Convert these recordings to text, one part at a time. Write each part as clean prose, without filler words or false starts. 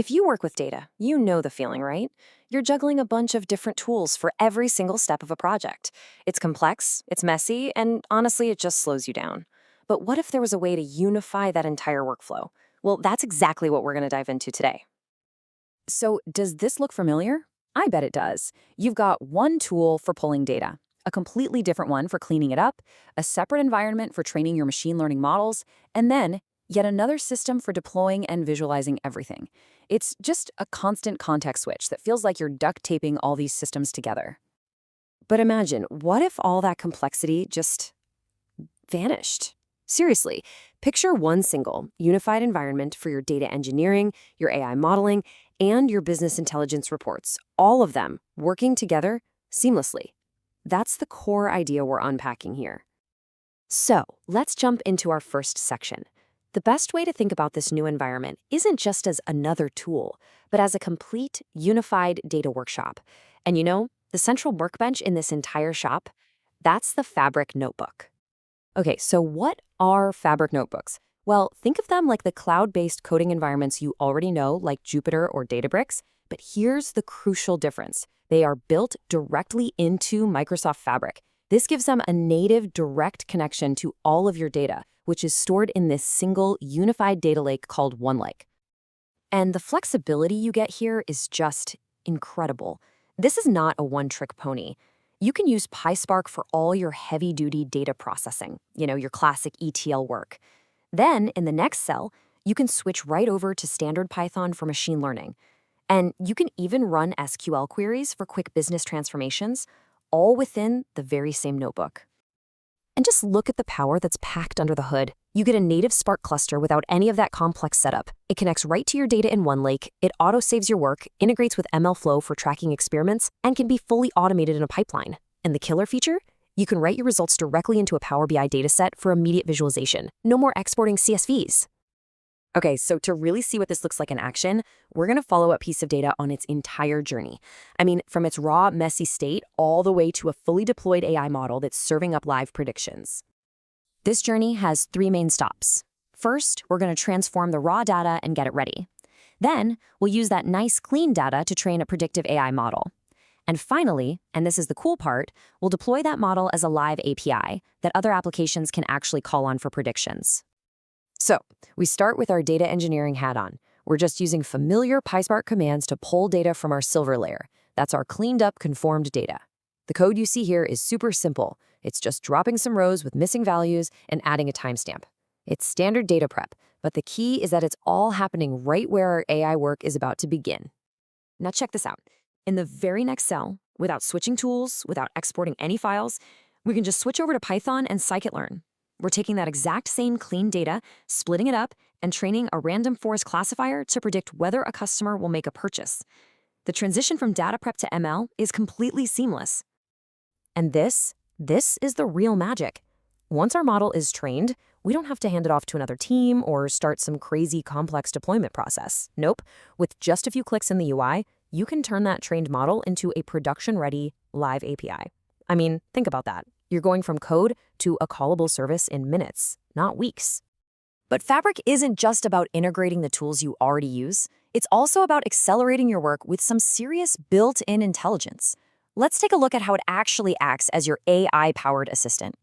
If you work with data, you know the feeling, right? You're juggling a bunch of different tools for every single step of a project. It's complex, it's messy, and honestly, it just slows you down. But what if there was a way to unify that entire workflow? Well, that's exactly what we're going to dive into today. So, does this look familiar? I bet it does. You've got one tool for pulling data, a completely different one for cleaning it up, a separate environment for training your machine learning models, and then yet another system for deploying and visualizing everything. It's just a constant context switch that feels like you're duct taping all these systems together. But imagine, what if all that complexity just vanished? Seriously, picture one single, unified environment for your data engineering, your AI modeling, and your business intelligence reports, all of them working together seamlessly. That's the core idea we're unpacking here. So, let's jump into our first section. The best way to think about this new environment isn't just as another tool, but as a complete, unified data workshop. And the central workbench in this entire shop, that's the Fabric Notebook. Okay, so what are Fabric Notebooks? Well, think of them like the cloud-based coding environments you already know, like Jupyter or Databricks. But here's the crucial difference. They are built directly into Microsoft Fabric. This gives them a native direct connection to all of your data, which is stored in this single unified data lake called OneLake. And the flexibility you get here is just incredible. This is not a one-trick pony. You can use PySpark for all your heavy-duty data processing, your classic ETL work. Then, in the next cell, you can switch right over to standard Python for machine learning. And you can even run SQL queries for quick business transformations, all within the very same notebook. And just look at the power that's packed under the hood. You get a native Spark cluster without any of that complex setup. It connects right to your data in OneLake, it auto-saves your work, integrates with MLflow for tracking experiments, and can be fully automated in a pipeline. And the killer feature? You can write your results directly into a Power BI dataset for immediate visualization. No more exporting CSVs. Okay, so to really see what this looks like in action, we're going to follow a piece of data on its entire journey. I mean, from its raw, messy state all the way to a fully deployed AI model that's serving up live predictions. This journey has three main stops. First, we're going to transform the raw data and get it ready. Then, we'll use that nice, clean data to train a predictive AI model. And finally, and this is the cool part, we'll deploy that model as a live API that other applications can actually call on for predictions. So, we start with our data engineering hat on. We're just using familiar PySpark commands to pull data from our silver layer. That's our cleaned up, conformed data. The code you see here is super simple. It's just dropping some rows with missing values and adding a timestamp. It's standard data prep, but the key is that it's all happening right where our AI work is about to begin. Now check this out. In the very next cell, without switching tools, without exporting any files, we can just switch over to Python and scikit-learn. We're taking that exact same clean data, splitting it up, and training a random forest classifier to predict whether a customer will make a purchase. The transition from data prep to ML is completely seamless. And this is the real magic. Once our model is trained, we don't have to hand it off to another team or start some crazy complex deployment process. Nope. With just a few clicks in the UI, you can turn that trained model into a production-ready live API. I mean, think about that. You're going from code to a callable service in minutes, not weeks. But Fabric isn't just about integrating the tools you already use. It's also about accelerating your work with some serious built-in intelligence. Let's take a look at how it actually acts as your AI-powered assistant.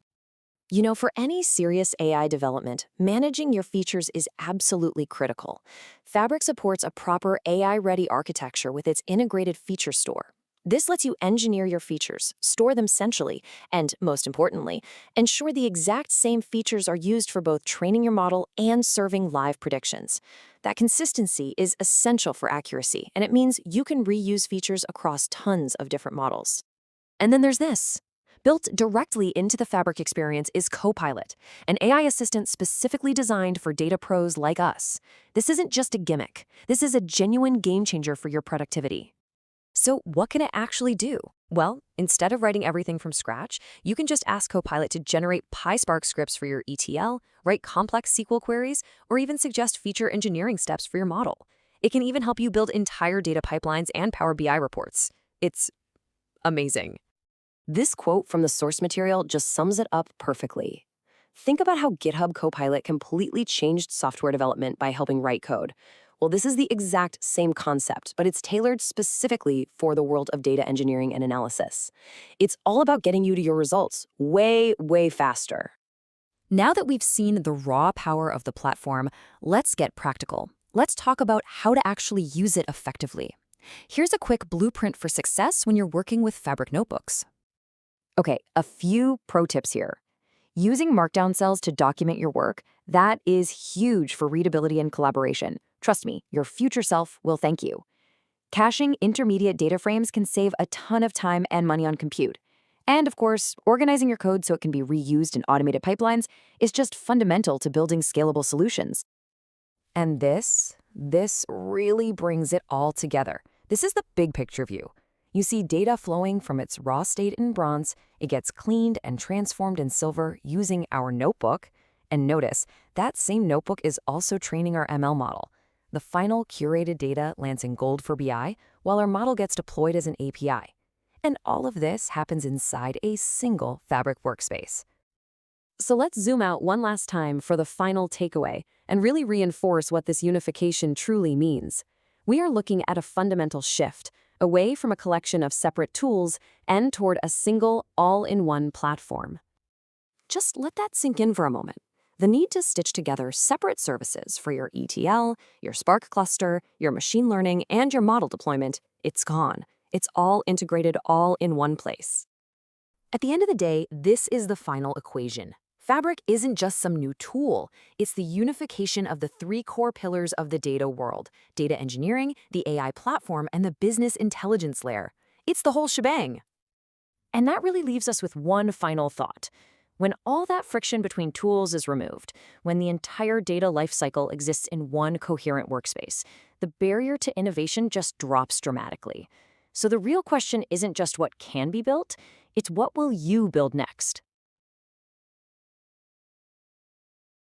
For any serious AI development, managing your features is absolutely critical. Fabric supports a proper AI-ready architecture with its integrated feature store. This lets you engineer your features, store them centrally, and, most importantly, ensure the exact same features are used for both training your model and serving live predictions. That consistency is essential for accuracy, and it means you can reuse features across tons of different models. And then there's this. Built directly into the Fabric experience is Copilot, an AI assistant specifically designed for data pros like us. This isn't just a gimmick. This is a genuine game changer for your productivity. So what can it actually do? Well, instead of writing everything from scratch, you can just ask Copilot to generate PySpark scripts for your ETL, write complex SQL queries, or even suggest feature engineering steps for your model. It can even help you build entire data pipelines and Power BI reports. It's amazing. This quote from the source material just sums it up perfectly. Think about how GitHub Copilot completely changed software development by helping write code. Well, this is the exact same concept, but it's tailored specifically for the world of data engineering and analysis. It's all about getting you to your results way, way faster. Now that we've seen the raw power of the platform, let's get practical. Let's talk about how to actually use it effectively. Here's a quick blueprint for success when you're working with Fabric Notebooks. Okay, a few pro tips here. Using Markdown cells to document your work, that is huge for readability and collaboration. Trust me, your future self will thank you. Caching intermediate data frames can save a ton of time and money on compute. And of course, organizing your code so it can be reused in automated pipelines is just fundamental to building scalable solutions. And this really brings it all together. This is the big picture view. You see data flowing from its raw state in bronze, it gets cleaned and transformed in silver using our notebook. And notice, that same notebook is also training our ML model. The final curated data lands in gold for BI, while our model gets deployed as an API. And all of this happens inside a single Fabric workspace. So let's zoom out one last time for the final takeaway and really reinforce what this unification truly means. We are looking at a fundamental shift, away from a collection of separate tools and toward a single, all-in-one platform. Just let that sink in for a moment. The need to stitch together separate services for your ETL, your Spark cluster, your machine learning, and your model deployment, it's gone. It's all integrated all in one place. At the end of the day, this is the final equation. Fabric isn't just some new tool. It's the unification of the three core pillars of the data world: data engineering, the AI platform, and the business intelligence layer. It's the whole shebang. And that really leaves us with one final thought. When all that friction between tools is removed, when the entire data lifecycle exists in one coherent workspace, the barrier to innovation just drops dramatically. So the real question isn't just what can be built, it's what will you build next?